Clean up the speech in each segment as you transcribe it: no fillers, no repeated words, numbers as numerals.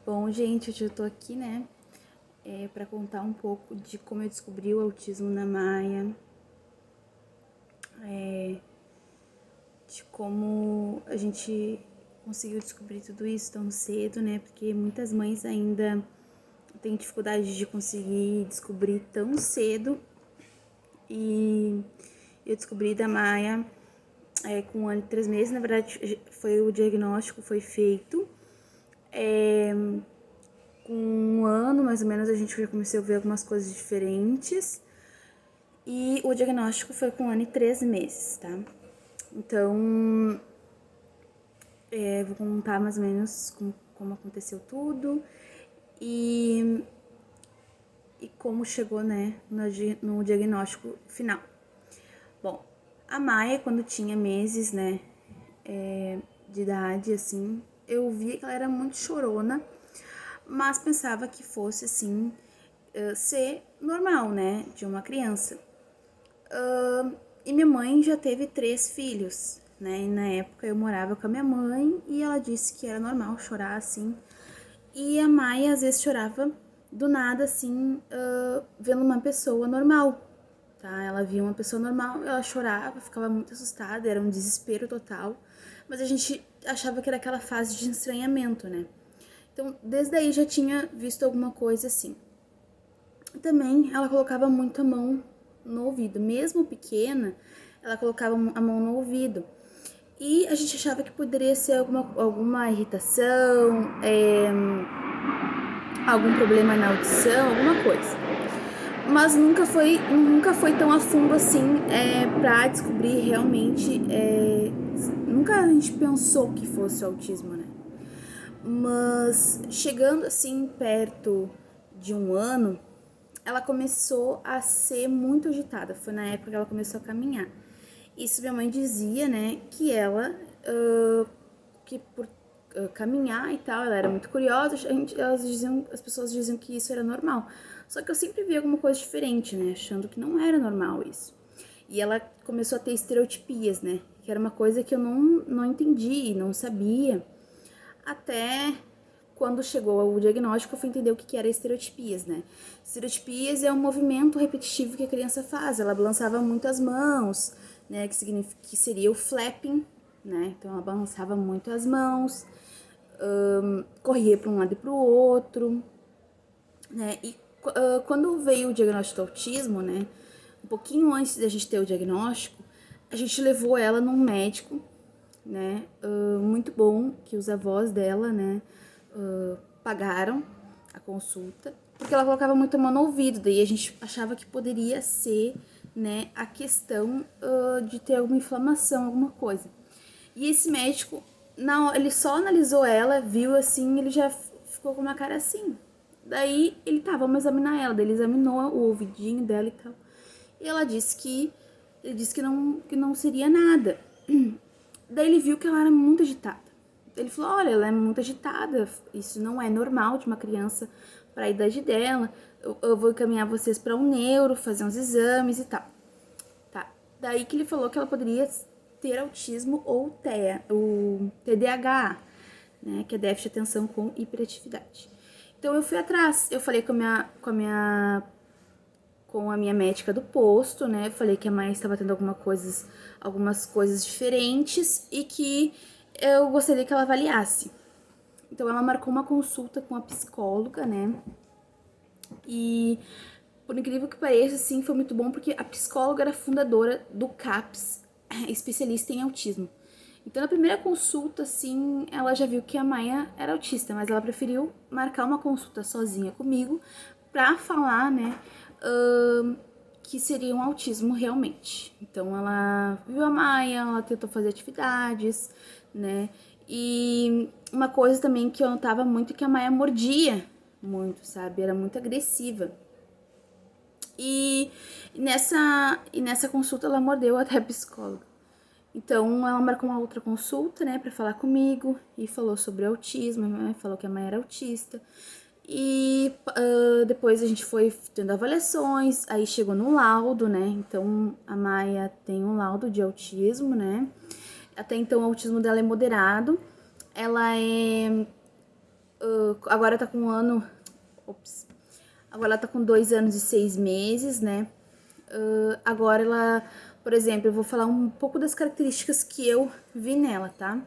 Bom, gente, hoje eu tô aqui, né, pra contar um pouco de como eu descobri o autismo na Maia, de como a gente conseguiu descobrir tudo isso tão cedo, né, porque muitas mães ainda têm dificuldade de conseguir descobrir tão cedo. E eu descobri da Maia com 1 ano e 3 meses. Na verdade, foi o diagnóstico foi feito. Com 1 ano, mais ou menos, a gente já começou a ver algumas coisas diferentes. E o diagnóstico foi com 1 ano e 3 meses, tá? Então, vou contar mais ou menos como aconteceu tudo e, e como chegou, né, no diagnóstico final. Bom, a Maia, quando tinha meses, né, de idade, assim, eu via que ela era muito chorona, mas pensava que fosse, assim, ser normal, né, de uma criança. E minha mãe já teve 3 filhos, né? E na época eu morava com a minha mãe e ela disse que era normal chorar assim. E a Maia às vezes chorava do nada, assim, vendo uma pessoa normal, tá? Ela via uma pessoa normal, ela chorava, ficava muito assustada, era um desespero total. Mas a gente achava que era aquela fase de estranhamento, né? Então, desde aí já tinha visto alguma coisa assim. Também ela colocava muito a mão no ouvido, mesmo pequena, ela colocava a mão no ouvido. E a gente achava que poderia ser alguma irritação, algum problema na audição, alguma coisa. Mas nunca foi tão a fundo assim pra descobrir realmente. Nunca a gente pensou que fosse autismo, né? Mas chegando assim perto de 1 ano, ela começou a ser muito agitada. Foi na época que ela começou a caminhar. Isso minha mãe dizia, né, que ela, que por caminhar e tal, ela era muito curiosa, as pessoas diziam que isso era normal. Só que eu sempre via alguma coisa diferente, né, achando que não era normal isso. E ela começou a ter estereotipias, né, que era uma coisa que eu não entendi, não sabia. Até quando chegou o diagnóstico, eu fui entender o que era estereotipias, né? Estereotipias é um movimento repetitivo que a criança faz. Ela balançava muito as mãos, né? Que seria o flapping, né? Então ela balançava muito as mãos, corria para um lado e para o outro, né? E quando veio o diagnóstico do autismo, né? Um pouquinho antes da gente ter o diagnóstico, a gente levou ela num médico, né? Muito bom que os avós dela, né? Pagaram a consulta, porque ela colocava muito a mão no ouvido, daí a gente achava que poderia ser, né, a questão de ter alguma inflamação, alguma coisa. E esse médico, não, ele só analisou ela, viu assim, ele já ficou com uma cara assim. Daí ele tá, vamos examinar ela. Daí ele examinou o ouvidinho dela e tal. E ela disse que ele disse que não seria nada. Daí ele viu que ela era muito agitada. Ele falou: olha, ela é muito agitada, isso não é normal de uma criança para a idade dela. Eu vou encaminhar vocês para um neuro, fazer uns exames e tal. Tá. Daí que ele falou que ela poderia ter autismo ou TEA, o TDAH, né, que é déficit de atenção com hiperatividade. Então eu fui atrás, eu falei com a minha médica do posto, né? Falei que a mãe estava tendo algumas coisas diferentes e que eu gostaria que ela avaliasse. Então ela marcou uma consulta com a psicóloga, né? E por incrível que pareça, assim, foi muito bom porque a psicóloga era fundadora do CAPS, especialista em autismo. Então, na primeira consulta, assim, ela já viu que a Maia era autista, mas ela preferiu marcar uma consulta sozinha comigo pra falar, né, que seria um autismo realmente. Então, ela viu a Maia, ela tentou fazer atividades, né, e uma coisa também que eu notava muito é que a Maia mordia muito, sabe, era muito agressiva. E nessa consulta ela mordeu até a psicóloga. Então ela marcou uma outra consulta, né, pra falar comigo e falou sobre autismo, né, falou que a mãe era autista. E depois a gente foi tendo avaliações, aí chegou no laudo, né? Então a Maia tem um laudo de autismo, né? Até então o autismo dela é moderado. Ela é agora tá com 1 ano. Ops. Agora ela tá com 2 anos e 6 meses, né? Agora ela, por exemplo, eu vou falar um pouco das características que eu vi nela, tá?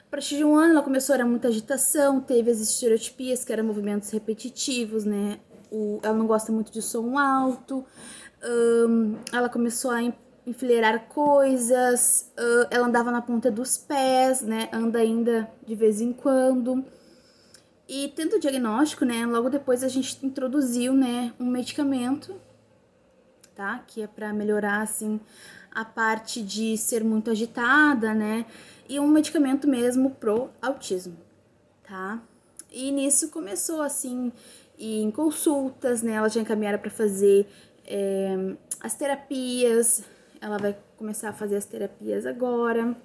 A partir de 1 ano ela começou a ter muita agitação, teve as estereotipias, que eram movimentos repetitivos, né? Ela não gosta muito de som alto, ela começou a enfileirar coisas, ela andava na ponta dos pés, né? Anda ainda de vez em quando. E tendo o diagnóstico, né? Logo depois a gente introduziu, né, um medicamento, tá? Que é para melhorar, assim, a parte de ser muito agitada, né? E um medicamento mesmo pro autismo, tá? E nisso começou, assim, em consultas, né? Ela já encaminhara para fazer as terapias. Ela vai começar a fazer as terapias agora,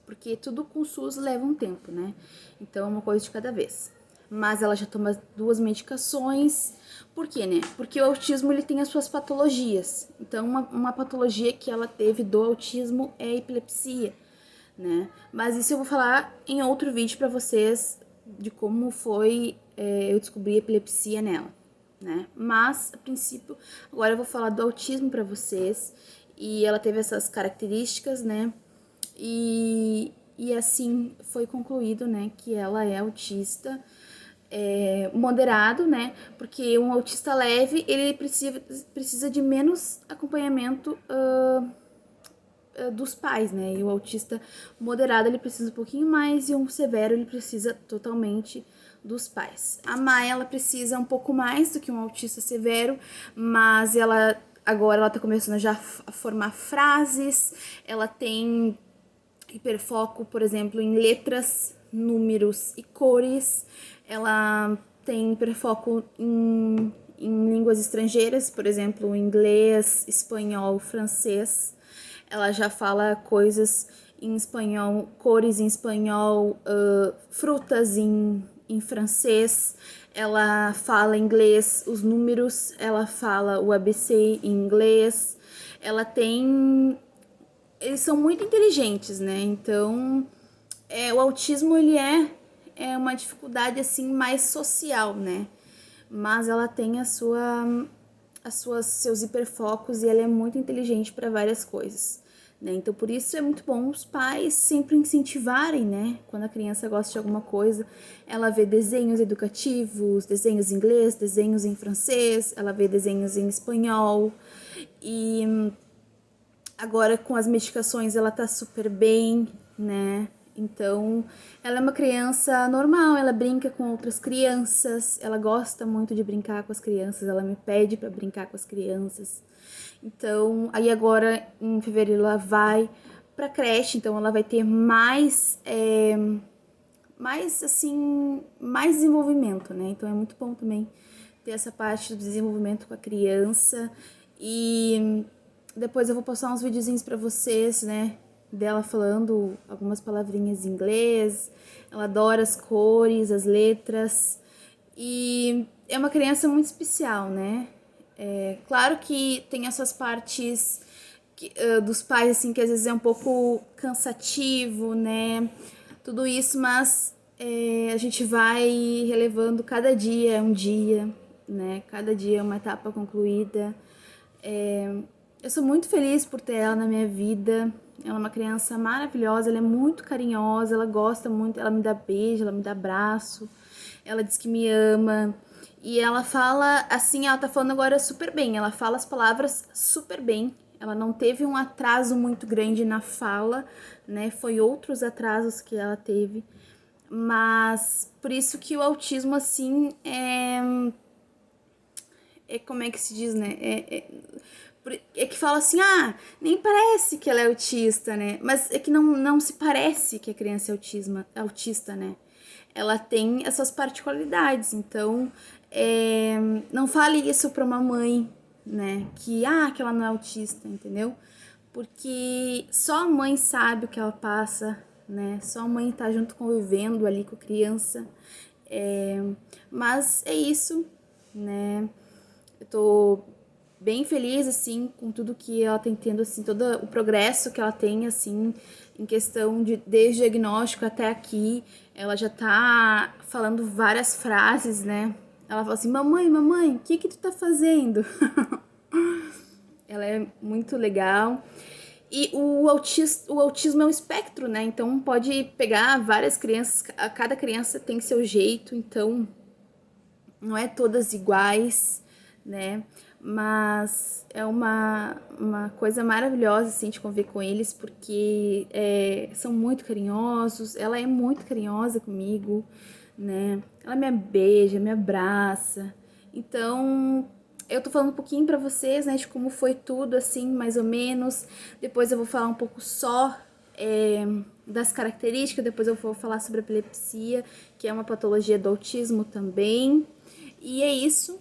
porque tudo com SUS leva um tempo, né? Então é uma coisa de cada vez. Mas ela já toma 2 medicações. Por quê, né? Porque o autismo ele tem as suas patologias. Então uma patologia que ela teve do autismo é a epilepsia, né? Mas isso eu vou falar em outro vídeo para vocês de como foi eu descobri a epilepsia nela, né? Mas a princípio agora eu vou falar do autismo para vocês. E ela teve essas características, né? E assim foi concluído, né, que ela é autista moderado, né, porque um autista leve, ele precisa de menos acompanhamento dos pais, né, e o autista moderado, ele precisa um pouquinho mais, e um severo, ele precisa totalmente dos pais. A Maia, ela precisa um pouco mais do que um autista severo, mas agora ela tá começando já a formar frases, ela tem hiperfoco, por exemplo, em letras, números e cores. Ela tem hiperfoco em línguas estrangeiras, por exemplo, inglês, espanhol, francês. Ela já fala coisas em espanhol, cores em espanhol, frutas em francês. Ela fala inglês, os números, ela fala o ABC em inglês. Ela tem eles são muito inteligentes, né? Então, o autismo ele é uma dificuldade assim mais social, né? Mas ela tem seus hiperfocos e ela é muito inteligente para várias coisas, né? Então, por isso é muito bom os pais sempre incentivarem, né? Quando a criança gosta de alguma coisa, ela vê desenhos educativos, desenhos em inglês, desenhos em francês, ela vê desenhos em espanhol e agora com as medicações ela tá super bem, né? Então, ela é uma criança normal, ela brinca com outras crianças, ela gosta muito de brincar com as crianças, ela me pede para brincar com as crianças. Então, aí agora em fevereiro ela vai pra creche, então ela vai ter mais assim, mais desenvolvimento, né? Então é muito bom também ter essa parte do desenvolvimento com a criança. E depois eu vou postar uns videozinhos pra vocês, né? Dela falando algumas palavrinhas em inglês. Ela adora as cores, as letras. E é uma criança muito especial, né? Claro que tem essas partes dos pais, assim, que às vezes é um pouco cansativo, né? Tudo isso, mas a gente vai relevando cada dia é um dia, né? Cada dia é uma etapa concluída. Eu sou muito feliz por ter ela na minha vida. Ela é uma criança maravilhosa, ela é muito carinhosa, ela gosta muito, ela me dá beijo, ela me dá abraço, ela diz que me ama. E ela fala, assim, ela tá falando agora super bem, ela fala as palavras super bem. Ela não teve um atraso muito grande na fala, né? Foi outros atrasos que ela teve. Mas por isso que o autismo, assim, como é que se diz, né? É que fala assim, nem parece que ela é autista, né? Mas é que não se parece que a criança é autista, né? Ela tem essas particularidades, então não fale isso pra uma mãe, né? Que ela não é autista, entendeu? Porque só a mãe sabe o que ela passa, né? Só a mãe tá junto convivendo ali com a criança. Mas é isso, né? Eu tô bem feliz, assim, com tudo que ela tem tendo, assim, todo o progresso que ela tem, assim, em questão de desde o diagnóstico até aqui. ela já tá falando várias frases, né? Ela fala assim: mamãe, mamãe, o que tu tá fazendo? Ela é muito legal. E o autismo é um espectro, né? Então pode pegar várias crianças, cada criança tem seu jeito, então não é todas iguais, né? Mas é uma coisa maravilhosa, assim, de conviver com eles, porque são muito carinhosos, ela é muito carinhosa comigo, né? Ela me beija, me abraça. Então, eu tô falando um pouquinho pra vocês, né, de como foi tudo, assim, mais ou menos. Depois eu vou falar um pouco só das características, depois eu vou falar sobre a epilepsia, que é uma patologia do autismo também. E é isso.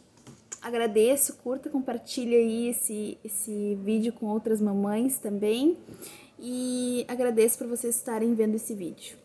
Agradeço, curta, compartilha aí esse vídeo com outras mamães também. E agradeço por vocês estarem vendo esse vídeo.